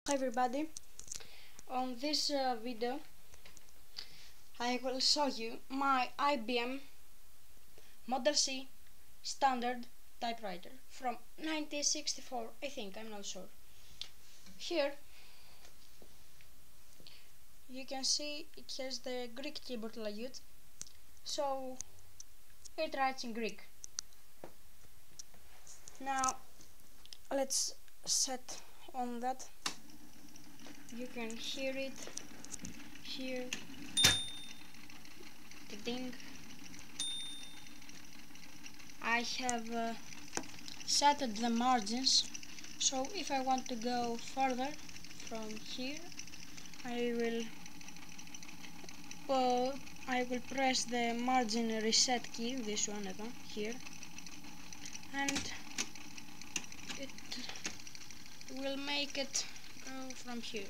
Hi everybody, on this video I will show you my IBM Model C standard typewriter from 1964, I think, I'm not sure. Here you can see it has the Greek keyboard layout, so it writes in Greek. Now let's set on that. You can hear it here, the ding. I have set the margins, so if I want to go further from here, I will press the margin reset key, this one here, and it will make it go from here.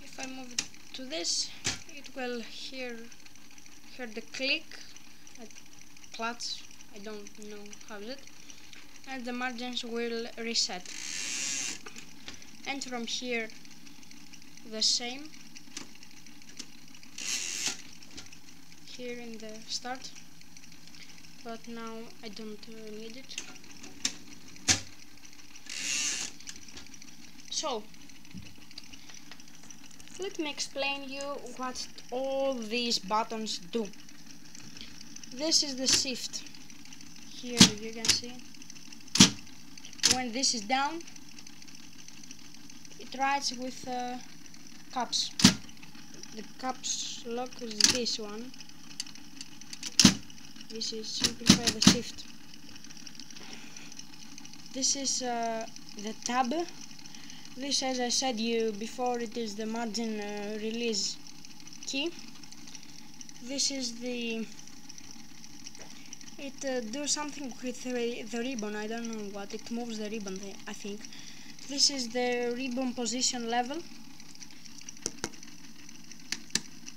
If I move it to this, it will hear the click, clutch, I don't know how is it, and the margins will reset. And from here the same, here in the start, but now I don't need it. So let me explain you what all these buttons do. This is the shift. Here you can see when this is down, it writes with caps. The caps lock is this one. This is simplify the shift. This is the tab. This, as I said you before, it is the margin release key. This is the do something with the ribbon. I don't know what. It moves the ribbon, I think. This is the ribbon position level.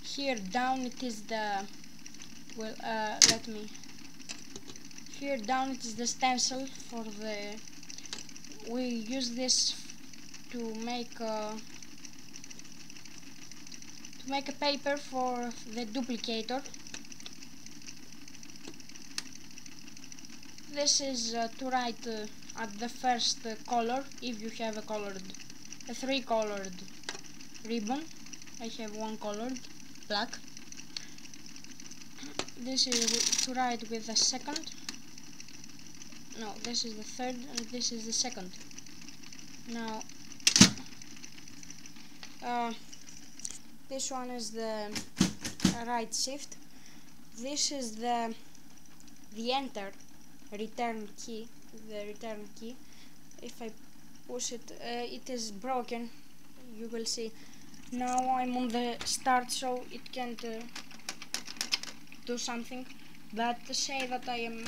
Here down it is the here down it is the stencil for the. We use this to make a paper for the duplicator. This is to write at the first color, if you have a 3-colored ribbon. I have 1 colored, black. This is to write with the second. No, this is the third and this is the second. Now this one is the right shift. This is the return key. The return key. If I push it, it is broken. You will see. Now I'm on the start, so it can't do something. But say that I am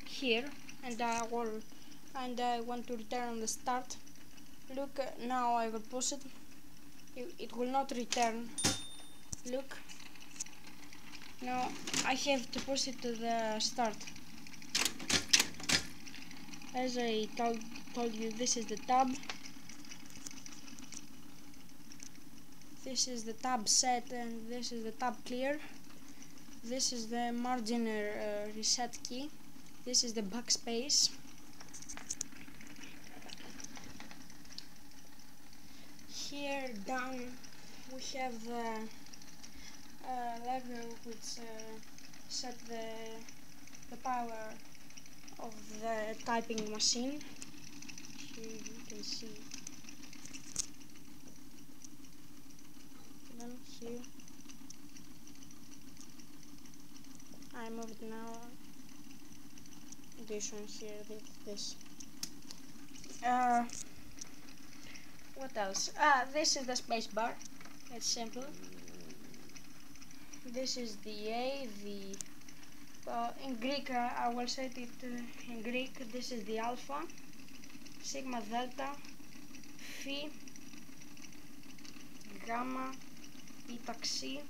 here and I want to return on the start. Look, now I will push it. It will not return. Look. Now I have to push it to the start. As I told you, this is the tab. This is the tab set and this is the tab clear. This is the margin reset key. This is the backspace. Here down we have the lever which set the power of the typing machine. Here you can see them here. I moved now. This one here, this. What else? This is the space bar. It's simple. This is the A, in Greek, I will say it in Greek. This is the alpha, sigma, delta, phi, gamma, eta, xi,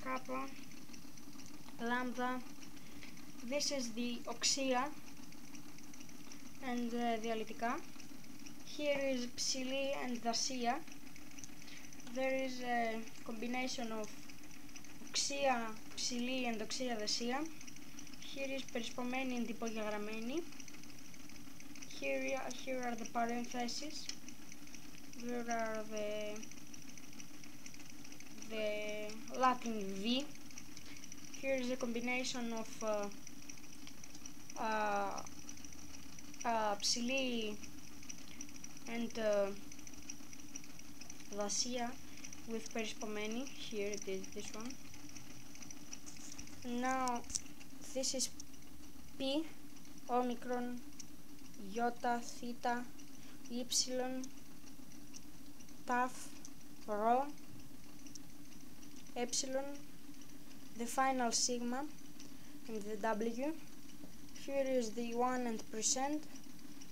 kappa, lambda. This is the oxia and the dialectica. Here is Ψηλή and Dacia. There is a combination of οξία ψηλή and οξία δασία. Here is περισπωμένη and υπογεγραμμένη. Here are the parentheses. There are the Latin V. Here is a combination of ψηλή and δασία with περισπωμένη. Here it is, this one. Now this is P, omicron, iota, theta, y, taf, rho, epsilon, the final sigma and the W. Here is the 1 and percent,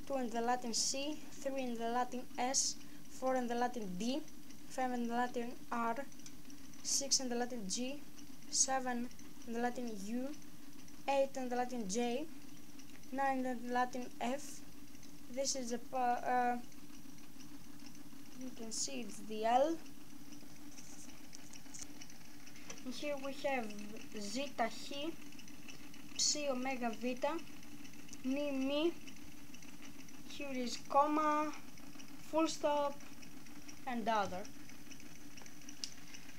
2 in the Latin C, 3 in the Latin S, 4 in the Latin D, 5 in the Latin R, 6 in the Latin G, 7 in the Latin U, 8 in the Latin J, 9 in the Latin F. This is you can see it's the L. And here we have zeta H, psi omega vita, ni mi. Here is comma, full stop, and other.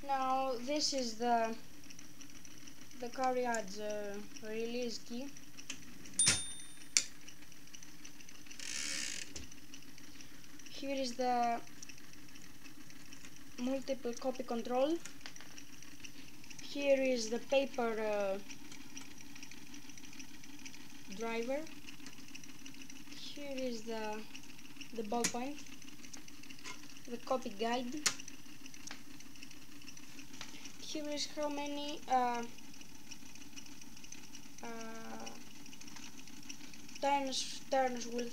Now this is the Cariad's release key. Here is the multiple copy control. Here is the paper driver. Here is the ballpoint, the copy guide. Here is how many turns will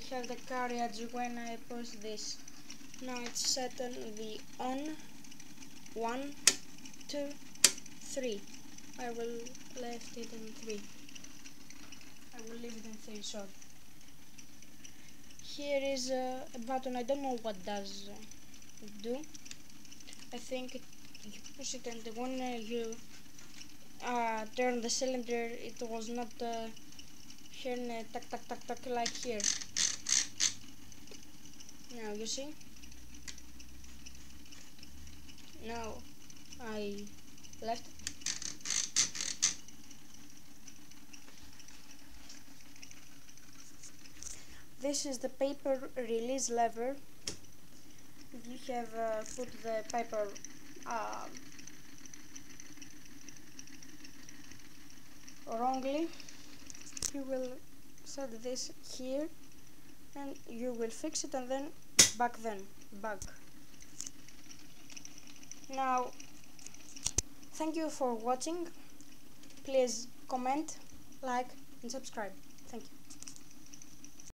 have the carriage when I push this. Now it's set on the on. 1, 2, 3. I will left it in 3. I will leave it in 3, sorry. Here is a button. I don't know what does it do. I think you push it, and when you turn the cylinder, it was not hearing a tuck tuck tuck tuck like here. Now you see. Now I left it. This is the paper release lever. If you have put the paper wrongly, you will set this here and you will fix it, and then back. Now, thank you for watching. Please comment, like and subscribe.